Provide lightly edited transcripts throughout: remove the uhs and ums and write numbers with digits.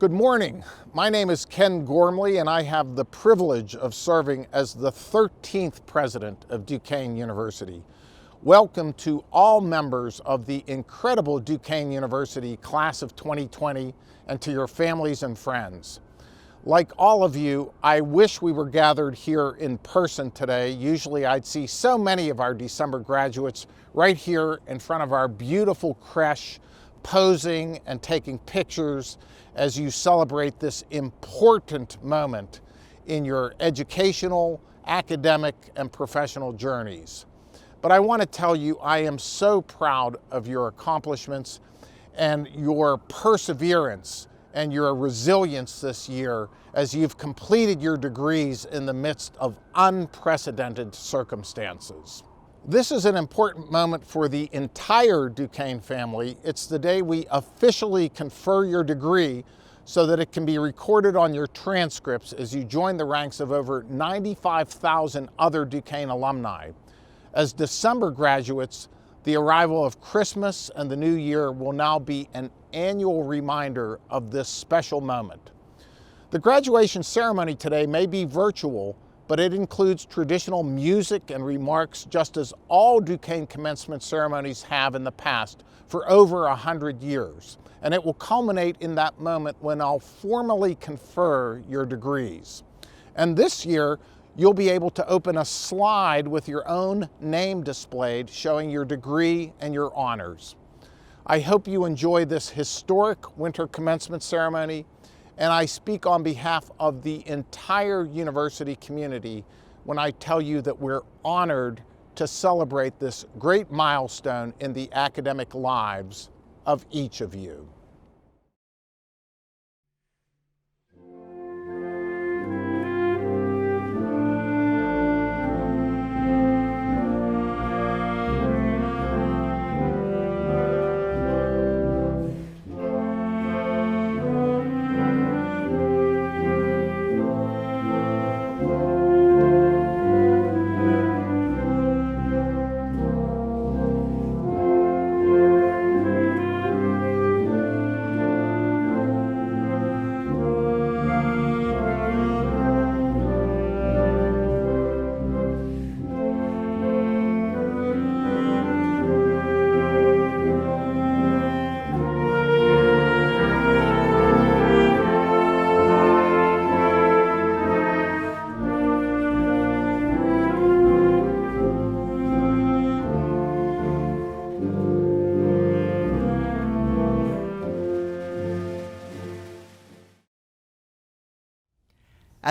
Good morning. My name is Ken Gormley, and I have the privilege of serving as the 13th president of Duquesne University. Welcome to all members of the incredible Duquesne University class of 2020 and to your families and friends. Like all of you, I wish we were gathered here in person today. Usually I'd see so many of our December graduates right here in front of our beautiful creche, posing and taking pictures as you celebrate this important moment in your educational, academic, and professional journeys. But I want to tell you, I am so proud of your accomplishments and your perseverance and your resilience this year as you've completed your degrees in the midst of unprecedented circumstances. This is an important moment for the entire Duquesne family. It's the day we officially confer your degree so that it can be recorded on your transcripts as you join the ranks of over 95,000 other Duquesne alumni. As December graduates, the arrival of Christmas and the New Year will now be an annual reminder of this special moment. The graduation ceremony today may be virtual, but it includes traditional music and remarks, just as all Duquesne commencement ceremonies have in the past for over 100 years. And it will culminate in that moment when I'll formally confer your degrees. And this year, you'll be able to open a slide with your own name displayed, showing your degree and your honors. I hope you enjoy this historic winter commencement ceremony, and I speak on behalf of the entire university community when I tell you that we're honored to celebrate this great milestone in the academic lives of each of you.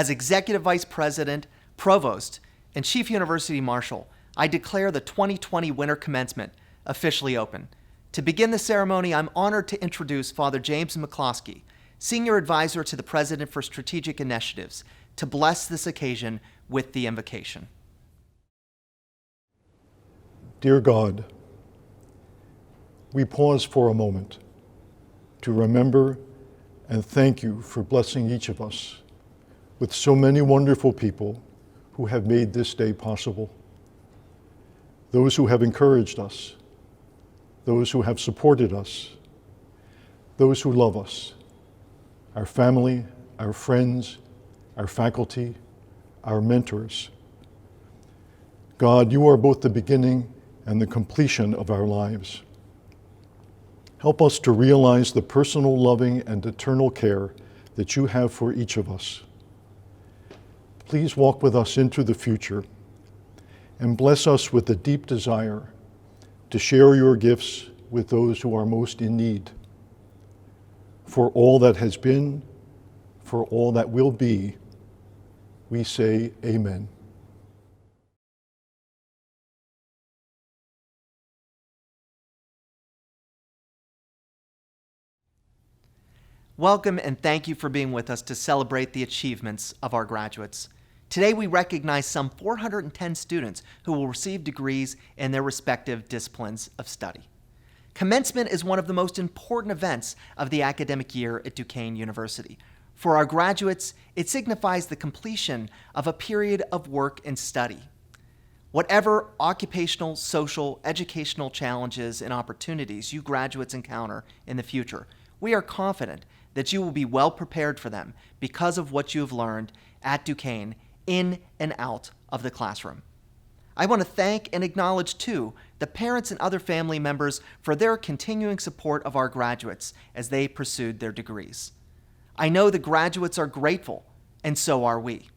As Executive Vice President, Provost, and Chief University Marshal, I declare the 2020 winter commencement officially open. To begin the ceremony, I'm honored to introduce Father James McCloskey, Senior Advisor to the President for Strategic Initiatives, to bless this occasion with the invocation. Dear God, we pause for a moment to remember and thank you for blessing each of us with so many wonderful people who have made this day possible. Those who have encouraged us, those who have supported us, those who love us, our family, our friends, our faculty, our mentors. God, you are both the beginning and the completion of our lives. Help us to realize the personal, loving, and eternal care that you have for each of us. Please walk with us into the future and bless us with a deep desire to share your gifts with those who are most in need. For all that has been, for all that will be, we say amen. Welcome and thank you for being with us to celebrate the achievements of our graduates. Today we recognize some 410 students who will receive degrees in their respective disciplines of study. Commencement is one of the most important events of the academic year at Duquesne University. For our graduates, it signifies the completion of a period of work and study. Whatever occupational, social, educational challenges and opportunities you graduates encounter in the future, we are confident that you will be well prepared for them because of what you have learned at Duquesne in and out of the classroom. I want to thank and acknowledge, too, the parents and other family members for their continuing support of our graduates as they pursued their degrees. I know the graduates are grateful, and so are we.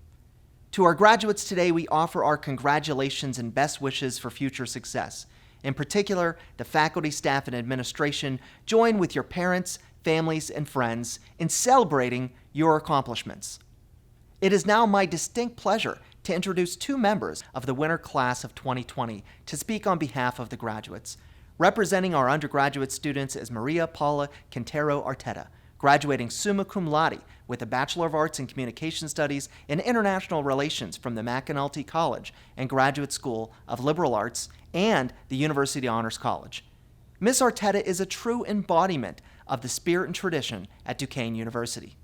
To our graduates today, we offer our congratulations and best wishes for future success. In particular, the faculty, staff, and administration join with your parents, families, and friends in celebrating your accomplishments. It is now my distinct pleasure to introduce two members of the winter class of 2020 to speak on behalf of the graduates. Representing our undergraduate students is Maria Paula Quintero Arteta, graduating summa cum laude with a Bachelor of Arts in Communication Studies and International Relations from the McAnulty College and Graduate School of Liberal Arts and the University Honors College. Ms. Arteta is a true embodiment of the spirit and tradition at Duquesne University.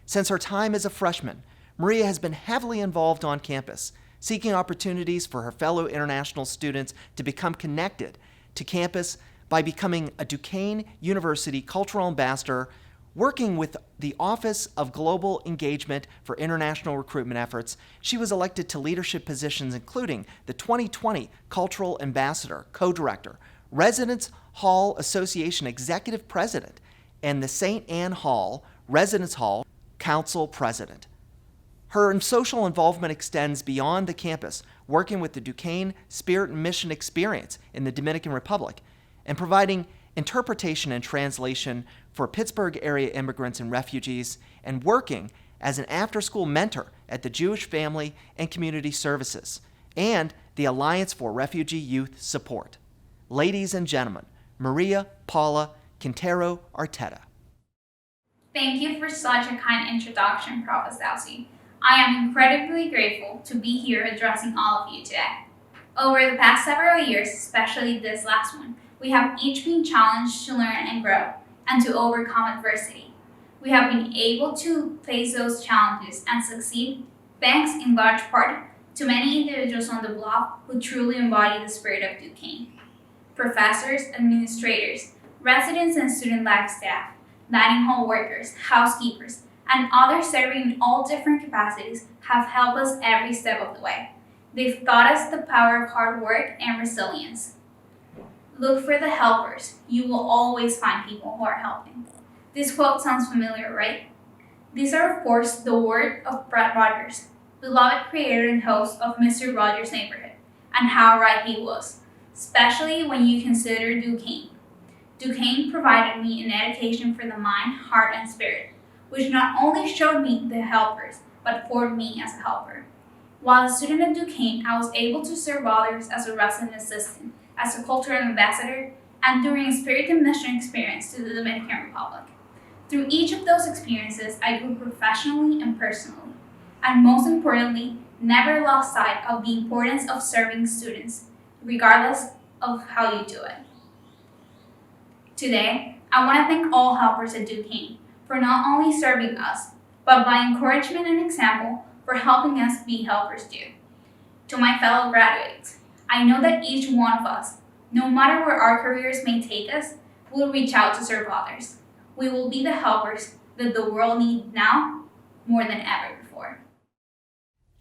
Since her time as a freshman, Maria has been heavily involved on campus, seeking opportunities for her fellow international students to become connected to campus by becoming a Duquesne University Cultural Ambassador, working with the Office of Global Engagement for International Recruitment Efforts. She was elected to leadership positions including the 2020 Cultural Ambassador, Co-Director, Residence Hall Association Executive President, and the St. Anne Hall Residence Hall Council President. Her social involvement extends beyond the campus, working with the Duquesne Spirit and Mission Experience in the Dominican Republic and providing interpretation and translation for Pittsburgh area immigrants and refugees, and working as an after-school mentor at the Jewish Family and Community Services and the Alliance for Refugee Youth Support. Ladies and gentlemen, Maria Paula Quintero Arteta. Thank you for such a kind introduction, Prof. Dowsey. I am incredibly grateful to be here addressing all of you today. Over the past several years, especially this last one, we have each been challenged to learn and grow and to overcome adversity. We have been able to face those challenges and succeed thanks in large part to many individuals on the block who truly embody the spirit of Duquesne. Professors, administrators, residents and student life staff, dining hall workers, housekeepers, and others serving in all different capacities have helped us every step of the way. They've taught us the power of hard work and resilience. Look for the helpers. You will always find people who are helping. This quote sounds familiar, right? These are, of course, the words of Brett Rogers, beloved creator and host of Mr. Rogers' Neighborhood, and how right he was, especially when you consider Duquesne. Duquesne provided me an education for the mind, heart, and spirit, which not only showed me the helpers, but formed me as a helper. While a student at Duquesne, I was able to serve others as a resident assistant, as a cultural ambassador, and during a spirit and mission experience to the Dominican Republic. Through each of those experiences, I grew professionally and personally, and most importantly, never lost sight of the importance of serving students, regardless of how you do it. Today, I want to thank all helpers at Duquesne for not only serving us, but by encouragement and example for helping us be helpers too. To my fellow graduates, I know that each one of us, no matter where our careers may take us, will reach out to serve others. We will be the helpers that the world needs now more than ever before.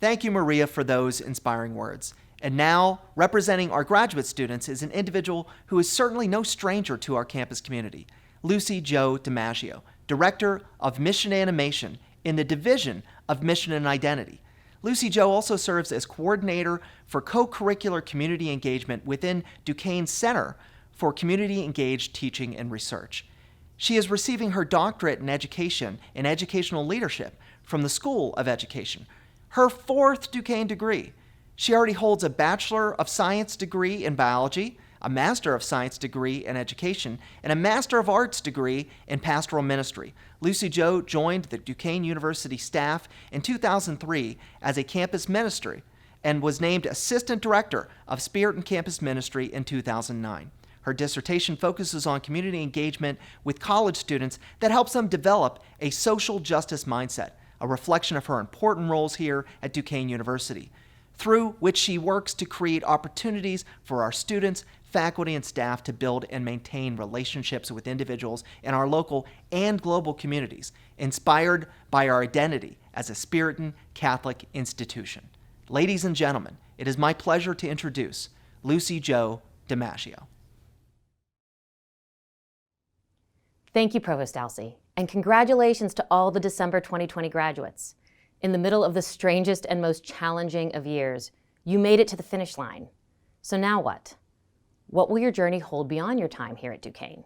Thank you, Maria, for those inspiring words. And now, representing our graduate students is an individual who is certainly no stranger to our campus community, Lucy Jo DiMaggio, Director of Mission Animation in the Division of Mission and Identity. Lucy Jo also serves as coordinator for co-curricular community engagement within Duquesne Center for Community Engaged Teaching and Research. She is receiving her doctorate in education and educational leadership from the School of Education, her fourth Duquesne degree. She already holds a Bachelor of Science degree in biology, a Master of Science degree in education, and a Master of Arts degree in pastoral ministry. Lucy Jo joined the Duquesne University staff in 2003 as a campus ministry and was named Assistant Director of Spirit and Campus Ministry in 2009. Her dissertation focuses on community engagement with college students that helps them develop a social justice mindset, a reflection of her important roles here at Duquesne University, through which she works to create opportunities for our students, faculty, and staff to build and maintain relationships with individuals in our local and global communities, inspired by our identity as a Puritan Catholic institution. Ladies and gentlemen, it is my pleasure to introduce Lucy Jo DiMaggio. Thank you, Provost Dalsey, and congratulations to all the December 2020 graduates. In the middle of the strangest and most challenging of years, you made it to the finish line. So now what? What will your journey hold beyond your time here at Duquesne?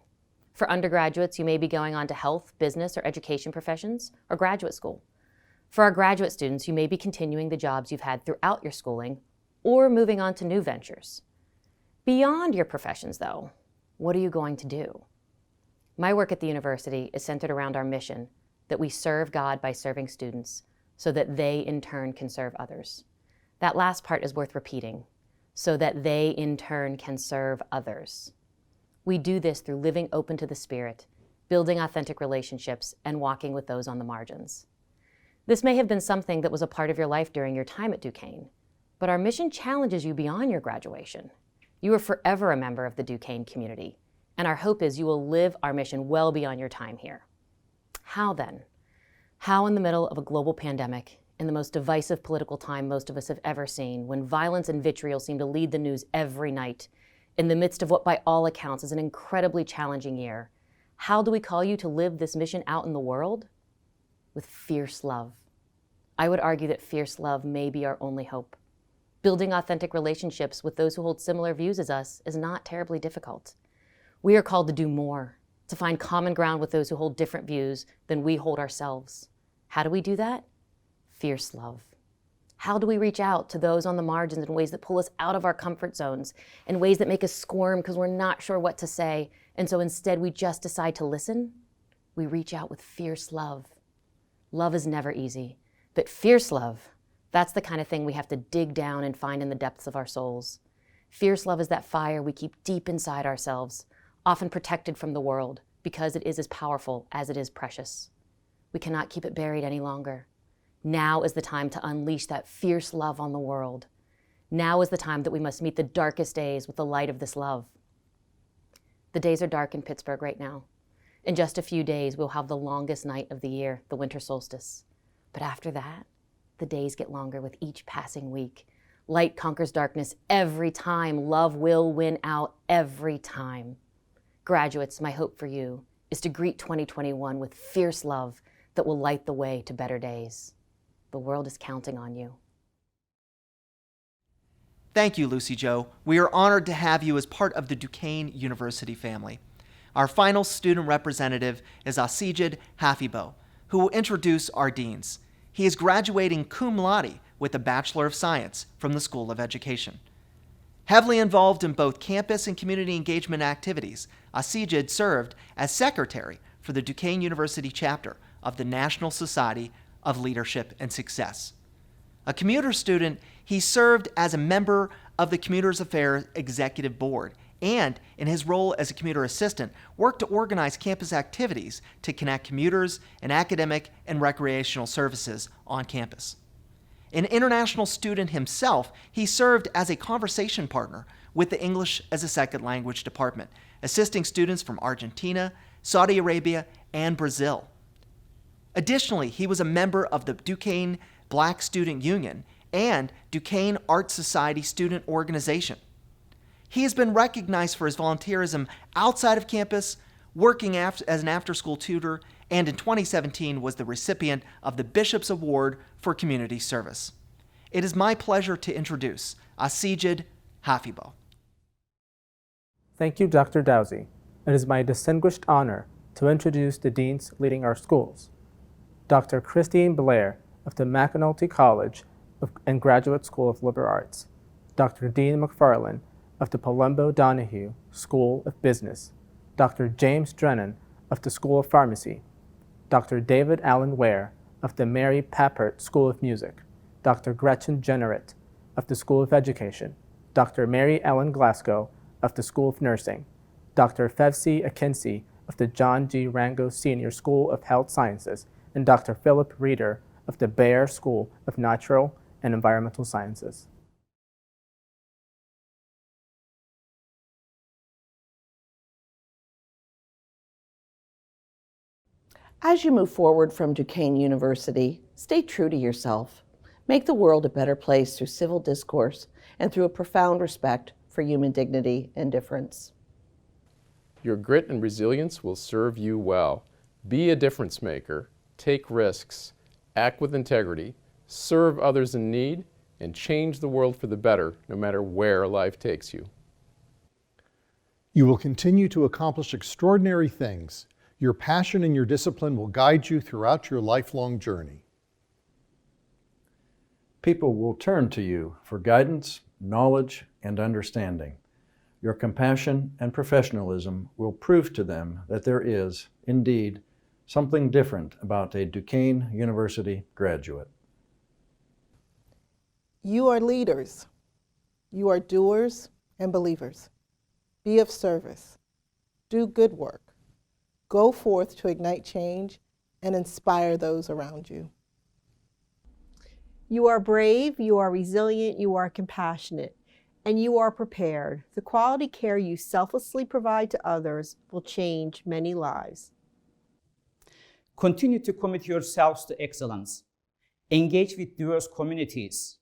For undergraduates, you may be going on to health, business, or education professions, or graduate school. For our graduate students, you may be continuing the jobs you've had throughout your schooling, or moving on to new ventures. Beyond your professions, though, what are you going to do? My work at the university is centered around our mission that we serve God by serving students so that they in turn can serve others. That last part is worth repeating, so that they in turn can serve others. We do this through living open to the Spirit, building authentic relationships, and walking with those on the margins. This may have been something that was a part of your life during your time at Duquesne, but our mission challenges you beyond your graduation. You are forever a member of the Duquesne community, and our hope is you will live our mission well beyond your time here. How then? How in the middle of a global pandemic, in the most divisive political time most of us have ever seen, when violence and vitriol seem to lead the news every night, in the midst of what by all accounts is an incredibly challenging year, how do we call you to live this mission out in the world? With fierce love. I would argue that fierce love may be our only hope. Building authentic relationships with those who hold similar views as us is not terribly difficult. We are called to do more, to find common ground with those who hold different views than we hold ourselves. How do we do that? Fierce love. How do we reach out to those on the margins in ways that pull us out of our comfort zones, in ways that make us squirm because we're not sure what to say, and so instead we just decide to listen? We reach out with fierce love. Love is never easy, but fierce love, that's the kind of thing we have to dig down and find in the depths of our souls. Fierce love is that fire we keep deep inside ourselves, often protected from the world, because it is as powerful as it is precious. We cannot keep it buried any longer. Now is the time to unleash that fierce love on the world. Now is the time that we must meet the darkest days with the light of this love. The days are dark in Pittsburgh right now. In just a few days, we'll have the longest night of the year, the winter solstice. But after that, the days get longer with each passing week. Light conquers darkness every time. Love will win out every time. Graduates, my hope for you is to greet 2021 with fierce love that will light the way to better days. The world is counting on you. Thank you, Lucy Jo. We are honored to have you as part of the Duquesne University family. Our final student representative is Asijid Hafibo, who will introduce our deans. He is graduating cum laude with a Bachelor of Science from the School of Education. Heavily involved in both campus and community engagement activities, Asijid served as secretary for the Duquesne University chapter of the National Society of Leadership and Success. A commuter student, he served as a member of the Commuters Affairs Executive Board and, in his role as a commuter assistant, worked to organize campus activities to connect commuters and academic and recreational services on campus. An international student himself, he served as a conversation partner with the English as a Second Language department, assisting students from Argentina, Saudi Arabia, and Brazil. Additionally, he was a member of the Duquesne Black Student Union and Duquesne Art Society Student Organization. He has been recognized for his volunteerism outside of campus, working as an after-school tutor, and in 2017 was the recipient of the Bishop's Award for Community Service. It is my pleasure to introduce Asijid Hafibo. Thank you, Dr. Dowsey. It is my distinguished honor to introduce the deans leading our schools. Dr. Christine Blair of the McAnulty College and Graduate School of Liberal Arts. Dr. Dean McFarland of the Palumbo Donahue School of Business. Dr. James Drennan of the School of Pharmacy. Dr. David Allen Ware of the Mary Papert School of Music. Dr. Gretchen Jenneret of the School of Education. Dr. Mary Ellen Glasgow of the School of Nursing. Dr. Fevsi Akinci of the John G. Rango Senior School of Health Sciences, and Dr. Philip Reeder of the Bayer School of Natural and Environmental Sciences. As you move forward from Duquesne University, stay true to yourself. Make the world a better place through civil discourse and through a profound respect for human dignity and difference. Your grit and resilience will serve you well. Be a difference maker, take risks, act with integrity, serve others in need, and change the world for the better, no matter where life takes you. You will continue to accomplish extraordinary things. Your passion and your discipline will guide you throughout your lifelong journey. People will turn to you for guidance, knowledge, and understanding. Your compassion and professionalism will prove to them that there is, indeed, something different about a Duquesne University graduate. You are leaders. You are doers and believers. Be of service. Do good work. Go forth to ignite change and inspire those around you. You are brave, you are resilient, you are compassionate, and you are prepared. The quality care you selflessly provide to others will change many lives. Continue to commit yourselves to excellence. Engage with diverse communities.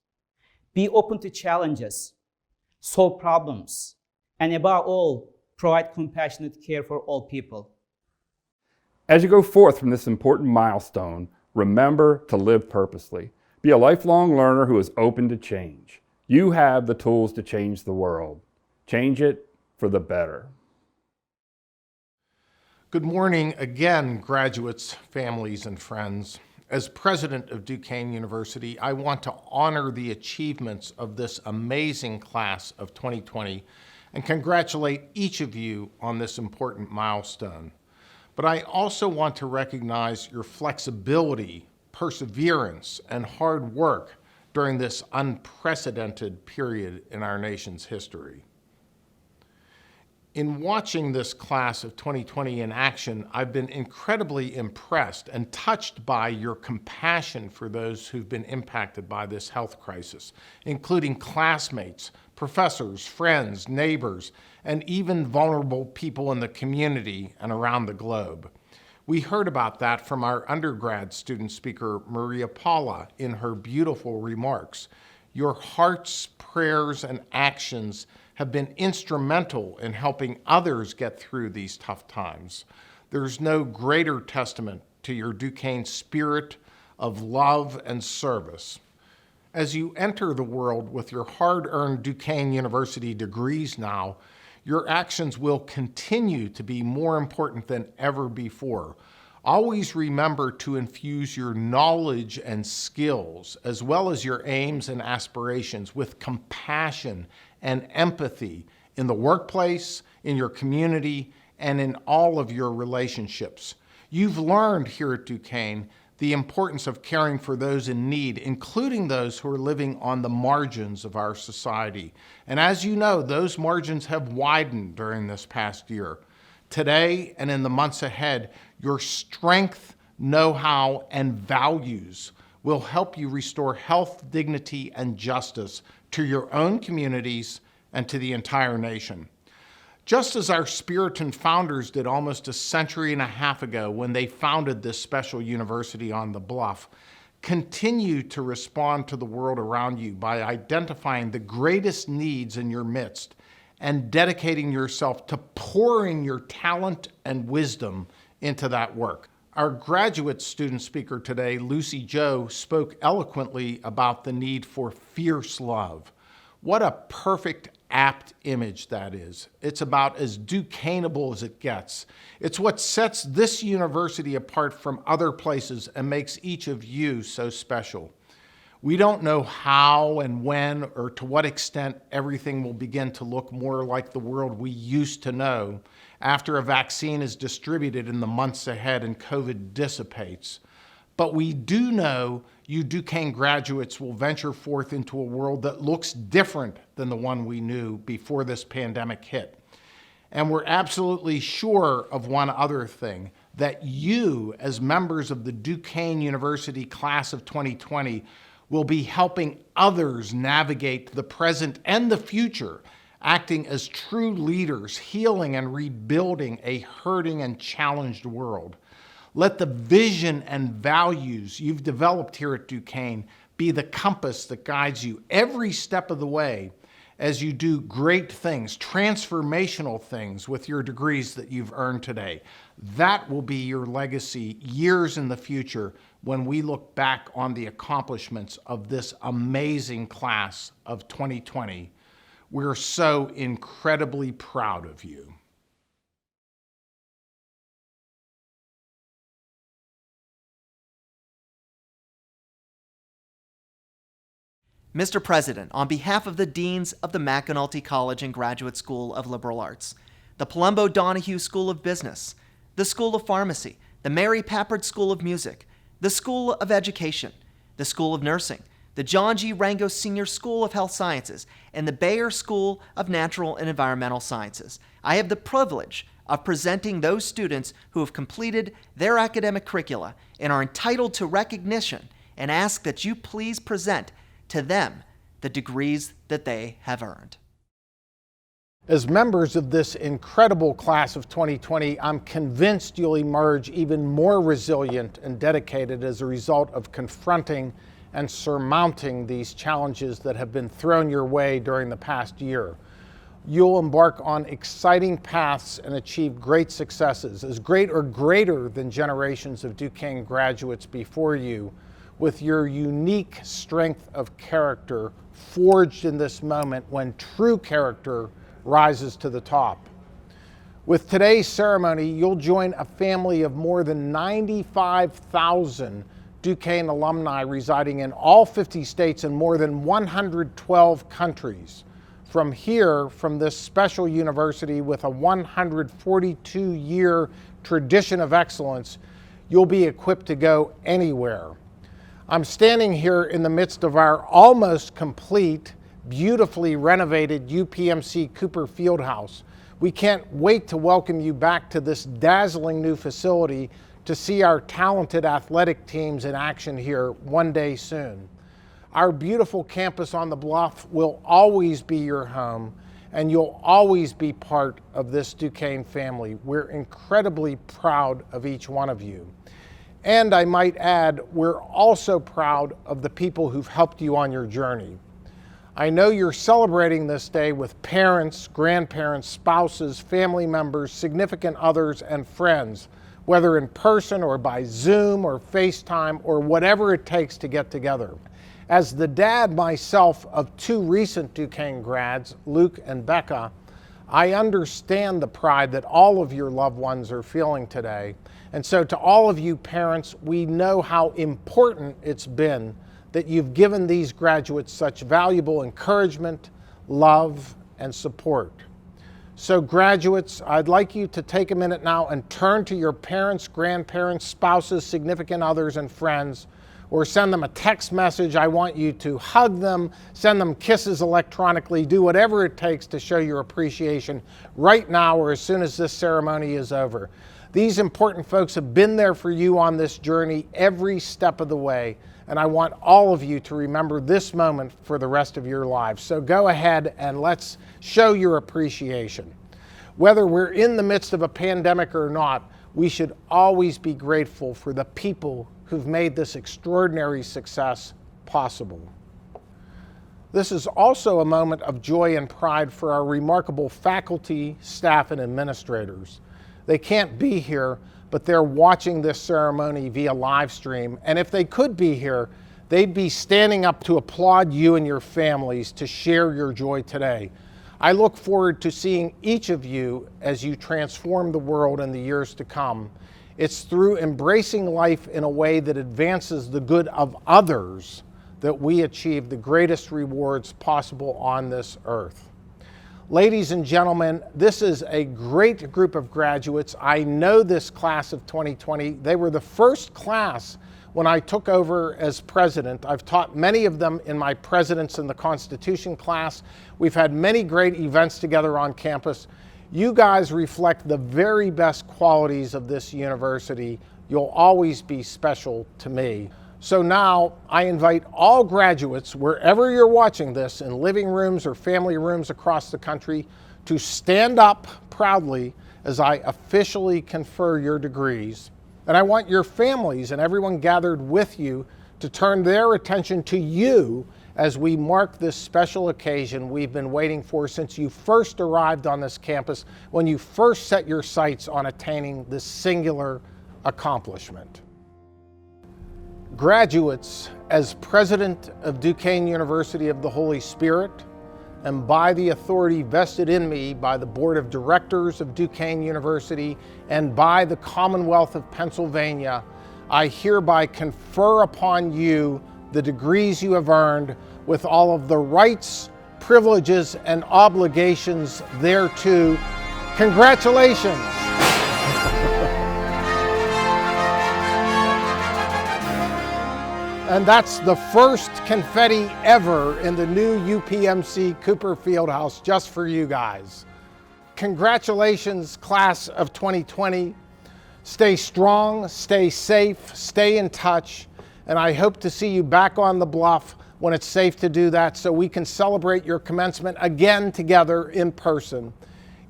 Be open to challenges. Solve problems. And above all, provide compassionate care for all people. As you go forth from this important milestone, remember to live purposely. Be a lifelong learner who is open to change. You have the tools to change the world. Change it for the better. Good morning again, graduates, families, and friends. As president of Duquesne University, I want to honor the achievements of this amazing class of 2020 and congratulate each of you on this important milestone. But I also want to recognize your flexibility, perseverance, and hard work during this unprecedented period in our nation's history. In watching this class of 2020 in action, I've been incredibly impressed and touched by your compassion for those who've been impacted by this health crisis, including classmates, professors, friends, neighbors, and even vulnerable people in the community and around the globe. We heard about that from our undergrad student speaker, Maria Paula, in her beautiful remarks. Your hearts, prayers, and actions have been instrumental in helping others get through these tough times. There's no greater testament to your Duquesne spirit of love and service. As you enter the world with your hard-earned Duquesne University degrees now, your actions will continue to be more important than ever before. Always remember to infuse your knowledge and skills, as well as your aims and aspirations, with compassion and empathy in the workplace, in your community, and in all of your relationships. You've learned here at Duquesne the importance of caring for those in need, including those who are living on the margins of our society. And as you know, those margins have widened during this past year. Today and in the months ahead, your strength, know-how, and values will help you restore health, dignity, and justice to your own communities and to the entire nation. Just as our Spiritan founders did almost a century and a half ago when they founded this special university on the Bluff, continue to respond to the world around you by identifying the greatest needs in your midst and dedicating yourself to pouring your talent and wisdom into that work. Our graduate student speaker today, Lucy Jo, spoke eloquently about the need for fierce love. What a perfect, apt image that is. It's about as Duquesneable as it gets. It's what sets this university apart from other places and makes each of you so special. We don't know how and when or to what extent everything will begin to look more like the world we used to know after a vaccine is distributed in the months ahead and COVID dissipates. But we do know you Duquesne graduates will venture forth into a world that looks different than the one we knew before this pandemic hit. And we're absolutely sure of one other thing, that you, as members of the Duquesne University class of 2020, will be helping others navigate the present and the future, acting as true leaders, healing and rebuilding a hurting and challenged world. Let the vision and values you've developed here at Duquesne be the compass that guides you every step of the way as you do great things, transformational things with your degrees that you've earned today. That will be your legacy years in the future when we look back on the accomplishments of this amazing class of 2020. We're so incredibly proud of you. Mr. President, on behalf of the Deans of the McAnulty College and Graduate School of Liberal Arts, the Palumbo Donahue School of Business, the School of Pharmacy, the Mary Pappard School of Music, the School of Education, the School of Nursing, the John G. Rango Senior School of Health Sciences, and the Bayer School of Natural and Environmental Sciences, I have the privilege of presenting those students who have completed their academic curricula and are entitled to recognition, and ask that you please present to them the degrees that they have earned. As members of this incredible class of 2020, I'm convinced you'll emerge even more resilient and dedicated as a result of confronting and surmounting these challenges that have been thrown your way during the past year. You'll embark on exciting paths and achieve great successes, as great or greater than generations of Duquesne graduates before you, with your unique strength of character forged in this moment when true character rises to the top. With today's ceremony, you'll join a family of more than 95,000 Duquesne alumni residing in all 50 states and more than 112 countries. From here, from this special university with a 142-year tradition of excellence, you'll be equipped to go anywhere. I'm standing here in the midst of our almost complete, beautifully renovated UPMC Cooper Fieldhouse. We can't wait to welcome you back to this dazzling new facility to see our talented athletic teams in action here one day soon. Our beautiful campus on the bluff will always be your home, and you'll always be part of this Duquesne family. We're incredibly proud of each one of you. And I might add, we're also proud of the people who've helped you on your journey. I know you're celebrating this day with parents, grandparents, spouses, family members, significant others, and friends, whether in person or by Zoom or FaceTime or whatever it takes to get together. As the dad myself of two recent Duquesne grads, Luke and Becca, I understand the pride that all of your loved ones are feeling today. And so to all of you parents, we know how important it's been that you've given these graduates such valuable encouragement, love, and support. So graduates, I'd like you to take a minute now and turn to your parents, grandparents, spouses, significant others, and friends, or send them a text message. I want you to hug them, send them kisses electronically, do whatever it takes to show your appreciation right now or as soon as this ceremony is over. These important folks have been there for you on this journey every step of the way, and I want all of you to remember this moment for the rest of your lives. So go ahead and let's show your appreciation. Whether we're in the midst of a pandemic or not, we should always be grateful for the people who've made this extraordinary success possible. This is also a moment of joy and pride for our remarkable faculty, staff, and administrators. They can't be here, but they're watching this ceremony via live stream. And if they could be here, they'd be standing up to applaud you and your families to share your joy today. I look forward to seeing each of you as you transform the world in the years to come. It's through embracing life in a way that advances the good of others that we achieve the greatest rewards possible on this earth. Ladies and gentlemen, this is a great group of graduates. I know this class of 2020. They were the first class when I took over as president. I've taught many of them in my Presidents in the Constitution class. We've had many great events together on campus. You guys reflect the very best qualities of this university. You'll always be special to me. So now I invite all graduates, wherever you're watching this, in living rooms or family rooms across the country, to stand up proudly as I officially confer your degrees. And I want your families and everyone gathered with you to turn their attention to you as we mark this special occasion we've been waiting for since you first arrived on this campus, when you first set your sights on attaining this singular accomplishment. Graduates, as president of Duquesne University of the Holy Spirit, and by the authority vested in me by the Board of Directors of Duquesne University and by the Commonwealth of Pennsylvania, I hereby confer upon you the degrees you have earned with all of the rights, privileges, and obligations thereto. Congratulations! And that's the first confetti ever in the new UPMC Cooper Fieldhouse just for you guys. Congratulations, class of 2020. Stay strong, stay safe, stay in touch, and I hope to see you back on the bluff when it's safe to do that so we can celebrate your commencement again together in person.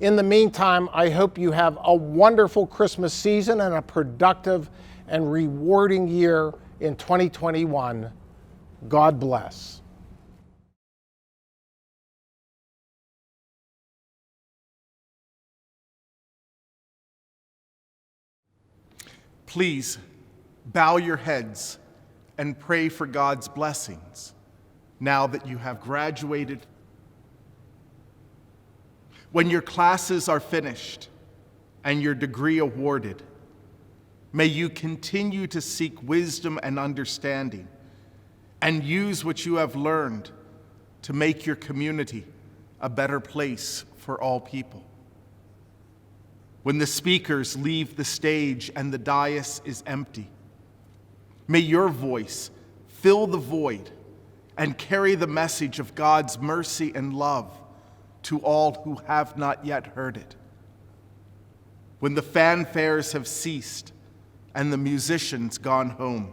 In the meantime, I hope you have a wonderful Christmas season and a productive and rewarding year in 2021. God bless. Please bow your heads and pray for God's blessings now that you have graduated. When your classes are finished and your degree awarded, may you continue to seek wisdom and understanding and use what you have learned to make your community a better place for all people. When the speakers leave the stage and the dais is empty, may your voice fill the void and carry the message of God's mercy and love to all who have not yet heard it. When the fanfares have ceased and the musicians gone home,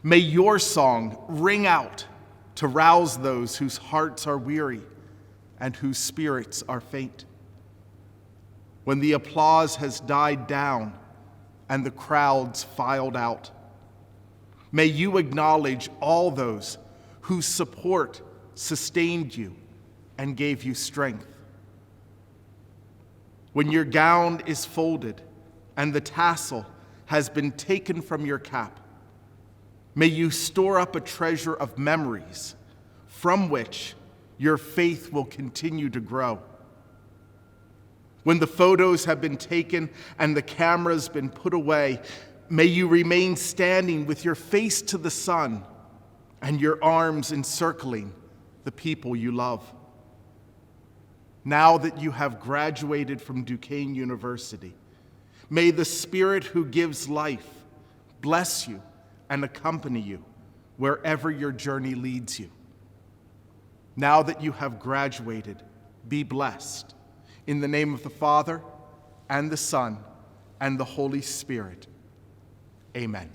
may your song ring out to rouse those whose hearts are weary and whose spirits are faint. When the applause has died down and the crowds filed out, may you acknowledge all those whose support sustained you and gave you strength. When your gown is folded and the tassel has been taken from your cap, may you store up a treasure of memories from which your faith will continue to grow. When the photos have been taken and the camera's been put away, may you remain standing with your face to the sun and your arms encircling the people you love. Now that you have graduated from Duquesne University, may the Spirit who gives life bless you and accompany you wherever your journey leads you. Now that you have graduated, be blessed. In the name of the Father, and the Son, and the Holy Spirit. Amen.